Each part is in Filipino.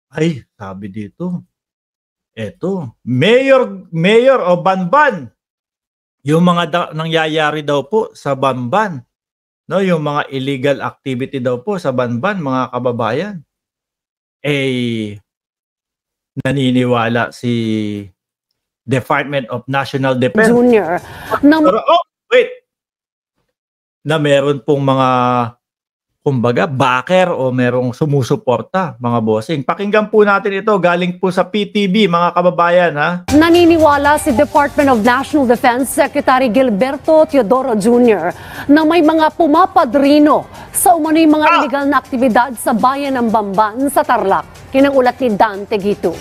Ay, sabi dito, eto, Mayor o Banban, yung mga nangyayari daw po sa Banban, no, yung mga illegal activity daw po sa Banban, mga kababayan. Eh, naniniwala si Department of National Defense. Junior. Pero, wait! Na meron pong mga, kumbaga, backer o merong sumusuporta, mga bossing. Pakinggan po natin ito, galing po sa PTV, mga kababayan, ha? Naniniwala si Department of National Defense Secretary Gilberto Teodoro Jr. na may mga pumapadrino sa umano'y mga illegal na aktibidad sa bayan ng Bamban sa Tarlac. Kinangulat ni Dante Gito.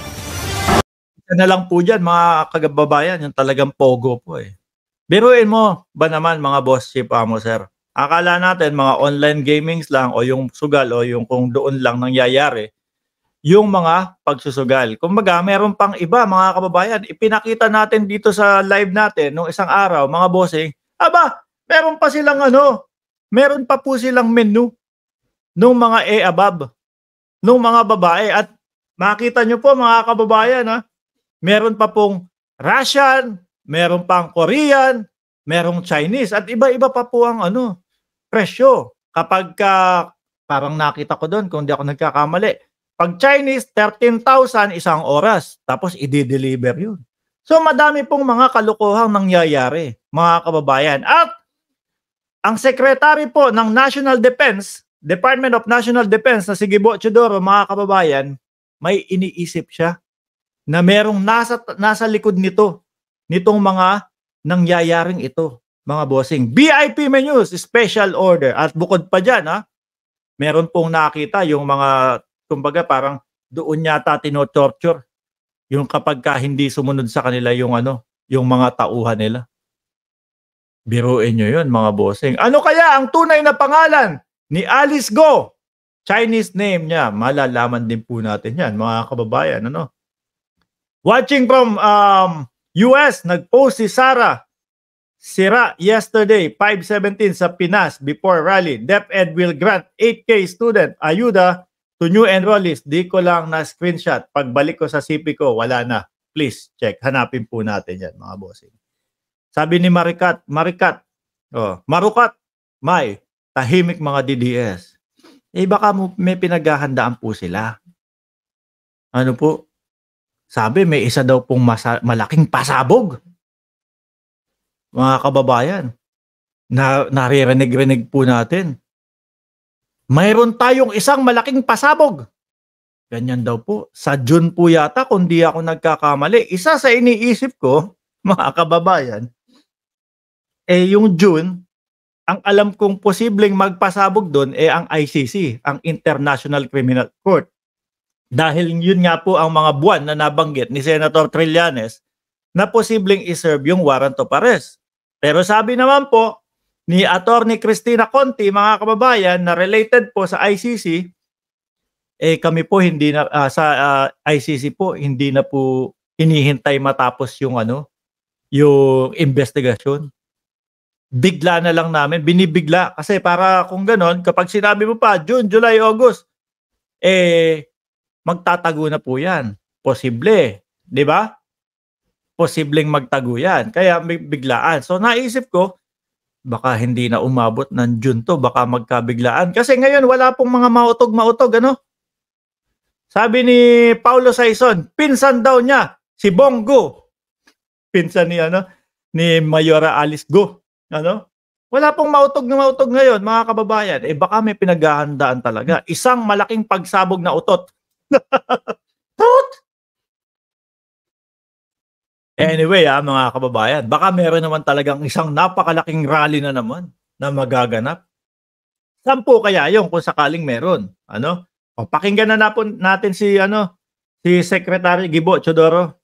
Ito na lang po dyan, mga kababayan, yung talagang pogo po eh. Biruin mo ba naman, mga boss chief mo, sir? Akala natin mga online gamings lang o yung sugal o yung kung doon lang nangyayari yung mga pagsusugal. Kumbaga, meron pang iba, mga kababayan. Ipinakita natin dito sa live natin nung isang araw, mga bossing. Aba, meron pa silang meron pa po silang menu nung mga above, nung mga babae. At makita nyo po, mga kababayan, meron pa pong Russian, meron pang Korean, merong Chinese, at iba-iba pa po ang presyo. Kapag parang nakita ko doon, kung di ako nagkakamali, pag Chinese, 13,000 isang oras. Tapos i-deliver yun. So madami pong mga kalokohang nangyayari, mga kababayan. At ang secretary po ng National Defense, Department of National Defense na si Gibo Teodoro, mga kababayan, may iniisip siya na merong nasa likod nitong mga nangyayaring ito, mga bossing. VIP menus, special order. At bukod pa dyan, meron pong nakita yung mga, kumbaga parang doon yata tino-torture yung kapag hindi sumunod sa kanila yung yung mga tauhan nila. Biruin nyo yun, mga bossing. Ano kaya ang tunay na pangalan ni Alice Go? Chinese name niya. Malalaman din po natin yan, mga kababayan. Watching from US, nag-post si Sarah Sira yesterday, 5:17 sa Pinas before rally. DepEd will grant 8K student ayuda to new enrollees. Di ko lang na screenshot. Pagbalik ko sa CP ko, wala na. Please check. Hanapin po natin yan, mga bossing. Sabi ni Marukat, may tahimik mga DDS. Baka may pinaghahandaan po sila. Ano po? Sabi, may isa daw pong malaking pasabog. Mga kababayan, na naririnig-rinig po natin. Mayroon tayong isang malaking pasabog. Ganyan daw po. Sa June po yata, kung di ako nagkakamali. Isa sa iniisip ko, mga kababayan, yung June, ang alam kong posibleng magpasabog doon ang ICC, ang International Criminal Court. Dahil yun nga po ang mga buwan na nabanggit ni Senator Trillanes na posibleng iserve yung warrant of arrest. Pero sabi naman po ni Attorney Cristina Conti, mga kababayan, na related po sa ICC, kami po hindi na sa ICC po hindi na po hinihintay matapos yung yung investigasyon. Bigla na lang namin, binibigla kasi para kung ganon, kapag sinabi mo pa June, July, August, magtatago na po yan. Posible, di ba? Posibleng magtago yan. Kaya may biglaan. So naisip ko, baka hindi na umabot ng June to, baka magkabiglaan. Kasi ngayon wala pong mga mautog-mautog, Sabi ni Paulo Saison, pinsan daw niya, si Bongo. Pinsan ni Mayora Alice Go. Wala pong mautog na mautog ngayon, mga kababayan. Baka may pinaghahandaan talaga. Isang malaking pagsabog na utot. Anyway, mga kababayan, baka meron naman talagang isang napakalaking rally na naman na magaganap. Saan po kaya yung kung sakaling meron? Pakinggan na natin si Secretary Gibo Teodoro.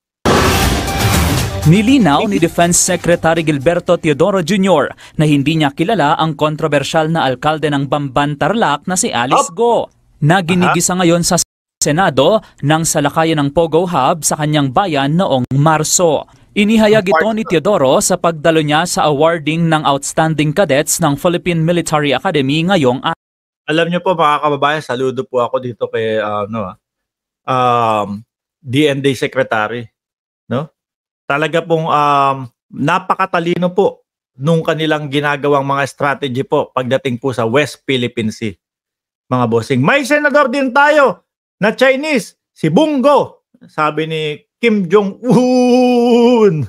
Nilinaw ni Defense Secretary Gilberto Teodoro Jr. na hindi niya kilala ang kontrobersyal na alkalde ng Bamban Tarlac na si Alice Go, na ginigisa ngayon sa Senado ng salakayan ng Pogo Hub sa kanyang bayan noong Marso. Inihayag ito ni Teodoro sa pagdalo niya sa awarding ng Outstanding Cadets ng Philippine Military Academy ngayong Alam niyo po, mga kababayan, saludo po ako dito kay DND secretary, no? Talaga pong napakatalino po nung kanilang ginagawang mga strategy po pagdating po sa West Philippine Sea, mga bossing. May senador din tayo na Chinese, si Bungo, sabi ni Kim Jong-un.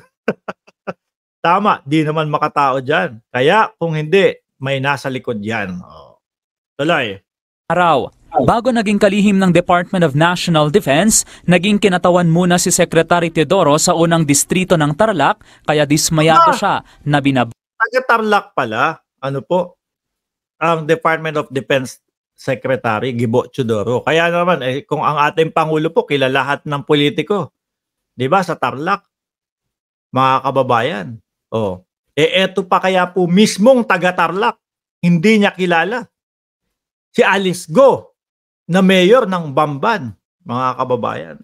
Tama, di naman makatao dyan. Kaya kung hindi, may nasa likod yan. Tuloy. Araw. Bago naging kalihim ng Department of National Defense, naging kinatawan muna si Secretary Teodoro sa unang distrito ng Tarlac, kaya dismayado siya na Taga-Tarlac pala, ano po, ang Department of Defense Secretary Gibo Teodoro. Kaya naman, kung ang ating Pangulo po, kilala lahat ng politiko. Di ba, sa Tarlac, mga kababayan. Eto pa kaya po mismong taga-Tarlac, hindi niya kilala. Si Alice Go, na mayor ng Bamban, mga kababayan.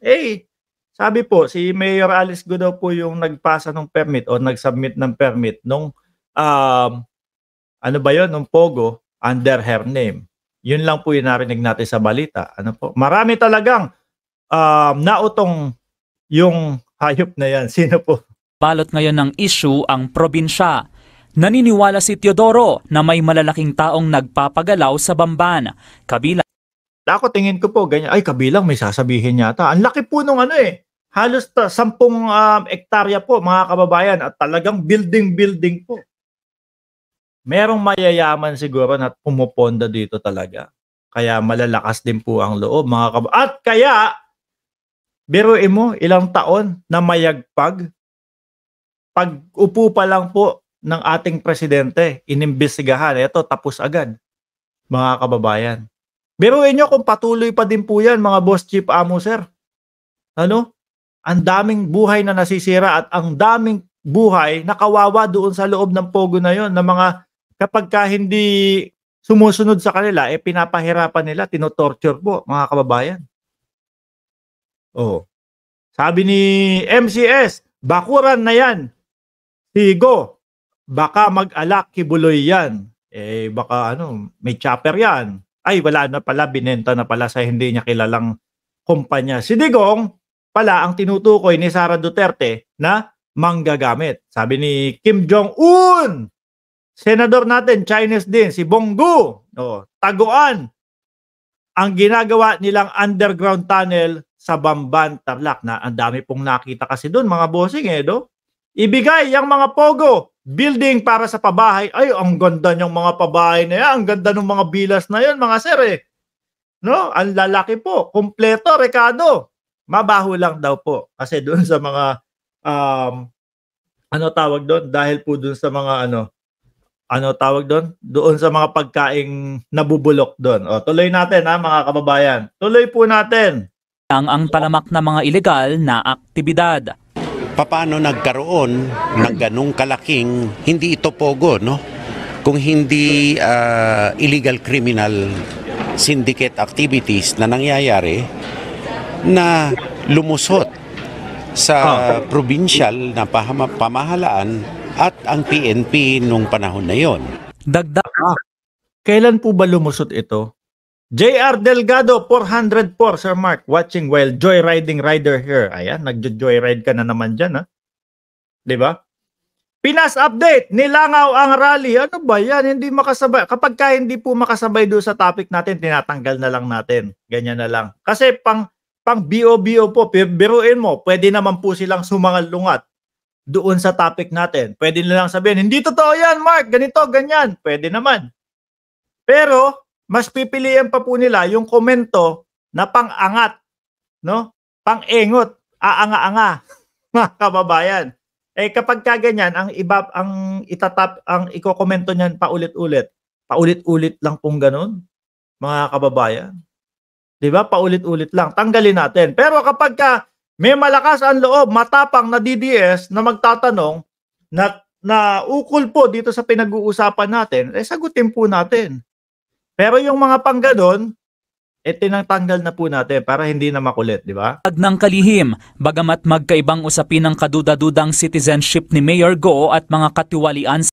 Sabi po, si Mayor Alice Go daw po yung nagpasa ng permit o nag-submit ng permit nung, ano ba yun, nung Pogo, under her name. Yun lang po yung narinig natin sa balita. Ano po? Marami talagang nautong yung hayop na yan. Sino po? balot ngayon ng issue ang probinsya. Naniniwala si Teodoro na may malalaking taong nagpapagalaw sa Bamban. Kabilang Ako tingin ko po ganyan. Ay, kabilang may sasabihin yata. Ang laki po nung halos 10 hektarya po mga kababayan at talagang building po. Merong mayayaman siguro na pumuponda dito talaga. Kaya malalakas din po ang loob mga kababayan. At kaya, biruin mo ilang taon na mayagpag. Pag upo pa lang po ng ating presidente, inimbestigahan. Ito, tapos agad mga kababayan. Biruin nyo kung patuloy pa din po yan, mga boss chief amo, sir. Ano? Ang daming buhay na nasisira at ang daming buhay na kawawa doon sa loob ng Pogo na yon na mga kapag ka hindi sumusunod sa kanila, pinapahirapan nila, tinotorture po, mga kababayan. Sabi ni MCS, bakuran na yan. Sigo, baka mag-alak kibuloy yan. Baka may chopper yan. Ay, wala na pala, binenta na pala sa hindi niya kilalang kumpanya. Si Digong pala ang tinutukoy ni Sara Duterte na manggagamit. Sabi ni Kim Jong-un, senador natin, Chinese din, si Bongo, taguan ang ginagawa nilang underground tunnel sa Bamban, Tarlac. Na ang dami pong nakita kasi doon, mga bossing, ibigay yung mga Pogo building para sa pabahay. Ay, ang ganda ng mga pabahay na yan. Ang ganda ng mga bilas na yan, mga sir. No? Ang lalaki po. Kompleto, Ricardo. Mabaho lang daw po. Kasi doon sa mga, tawag doon? Dahil po doon sa mga, tawag doon? Doon sa mga pagkaing nabubulok doon. Tuloy natin, mga kababayan. Tuloy po natin. ang talamak na mga ilegal na aktibidad. Paano nagkaroon ng ganung kalaking, hindi ito pogo, no? Kung hindi illegal criminal syndicate activities na nangyayari na lumusot sa provincial na pamahalaan at ang PNP nung panahon na yon. Dagdag. Kailan po ba lumusot ito? JR Delgado, 404, Sir Mark, watching while joyriding rider here. Ayan, nagjo-joyride ka na naman dyan, ha? Diba? Pinas update, nilangaw ang rally. Ano ba yan? Hindi makasabay. Kapag hindi po makasabay doon sa topic natin, tinatanggal na lang natin. Ganyan na lang. Kasi pang BO-BO po, biruin mo, pwede naman po silang sumangalungat doon sa topic natin. Pwede nilang sabihin, hindi totoo yan, Mark, ganito, ganyan. Pwede naman. Pero, mas pipilian pa po nila yung komento na pang-angat, no? Pang-engot, aanga-anga, mga kababayan. Kapag kaganyan, ang iko-komento niyan paulit-ulit lang pong ganun, mga kababayan. 'Di ba? Paulit-ulit lang. Tanggalin natin. Pero kapag may malakas ang loob, matapang na DDS na magtatanong na ukol po dito sa pinag-uusapan natin, sagutin po natin. Pero yung mga pangganon, tinatanggal na po natin para hindi na makulit, di ba? Ng kalihim, bagamat magkaibang usapin ng kaduda-dudang citizenship ni Mayor Go at mga katiwalian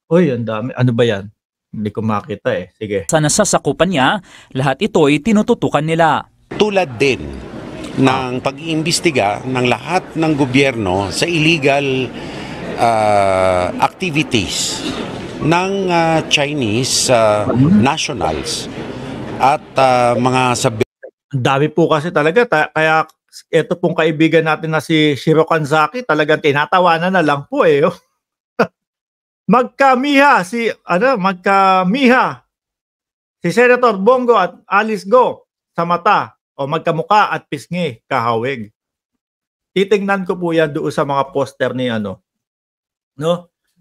Uy, ang dami. Ano ba yan? Hindi ko makita Sige. Sa nasasakupan niya, lahat ito'y tinututukan nila. Tulad din ng pag-iimbestiga ng lahat ng gobyerno sa illegal activities ng Chinese nationals at mga Ang dami po kasi talaga kaya ito pong kaibigan natin na si Shiro Kanzaki talagang tinatawanan na lang po eh. Magkamiha si Senator Bongo at Alice Go sa mata o magkamuka at pisngi kahawig. Titingnan ko po yan doon sa mga poster ni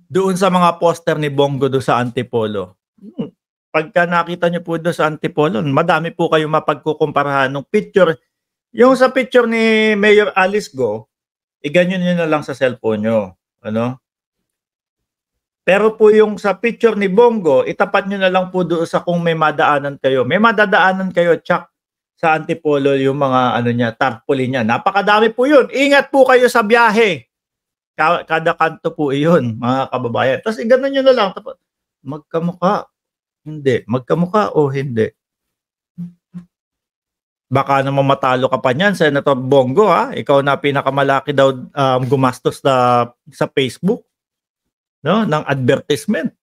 doon sa mga poster ni Bongo doon sa Antipolo. Pagka nakita niyo po doon sa Antipolo, madami po kayong mapagkukumparahan ng picture. Yung sa picture ni Mayor Alice Go, iganyan niyo na lang sa cellphone niyo, Pero po yung sa picture ni Bongo, itapat niyo na lang po doon sa kung may madaanan kayo. May madadaanan kayo, Chuck, sa Antipolo yung mga tarpaulin niya. Napakadami po yun. Ingat po kayo sa biyahe. Kada kanto po iyon, mga kababayan. Tapos ganun nyo na lang. Magkamukha. Hindi. Magkamukha o hindi. Baka naman matalo ka pa niyan, Senator Bongo, ha? Ikaw na pinakamalaki daw gumastos sa Facebook, ng advertisement.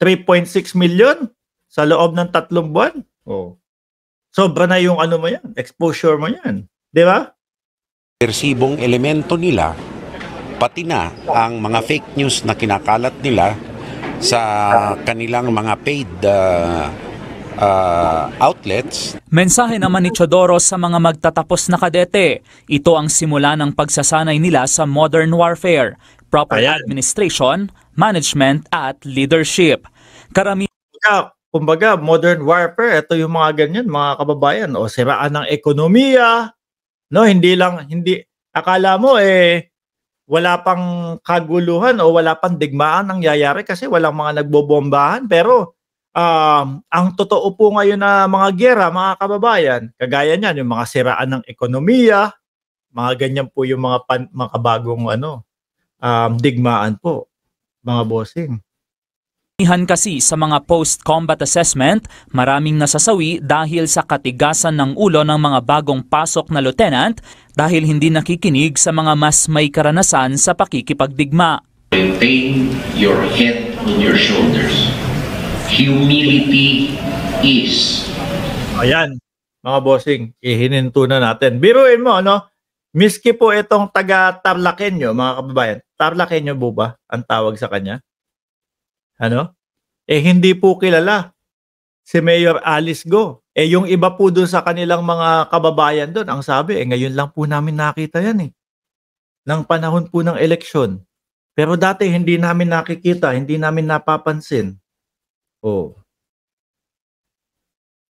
3.6 million sa loob ng 3 buwan. Oh. Sobra na yung mo yan, exposure mo yan. Di ba? persibong elemento nila, pati na ang mga fake news na kinakalat nila sa kanilang mga paid outlets. Mensahe naman ni Teodoro sa mga magtatapos na kadete. Ito ang simula ng pagsasanay nila sa modern warfare, proper administration, management at leadership. Kumbaga, modern warfare, ito yung mga ganyan, mga kababayan, o siraan ng ekonomiya, hindi akala mo wala pang kaguluhan o wala pang digmaan nangyayari kasi walang mga nagbobombahan, pero ang totoo po ngayon na mga giyera, mga kababayan, kagaya niyan, yung mga siraan ng ekonomiya, mga ganyan po yung mga bagong digmaan po, mga bossing. Kasi sa mga post-combat assessment, maraming nasasawi dahil sa katigasan ng ulo ng mga bagong pasok na lieutenant dahil hindi nakikinig sa mga mas may karanasan sa pakikipagdigma. Maintain your head on your shoulders. Humility is. Ayan, mga bossing, ihininto na natin. Biruin mo, miski po itong taga-Tarlakenyo, mga kababayan. Tarlakenyo po ba ang tawag sa kanya? Hindi po kilala si Mayor Alice Go. Yung iba po doon sa kanilang mga kababayan doon, ang sabi, ngayon lang po namin nakita yan ng panahon po ng eleksyon. Pero dati hindi namin nakikita, hindi namin napapansin. Oh.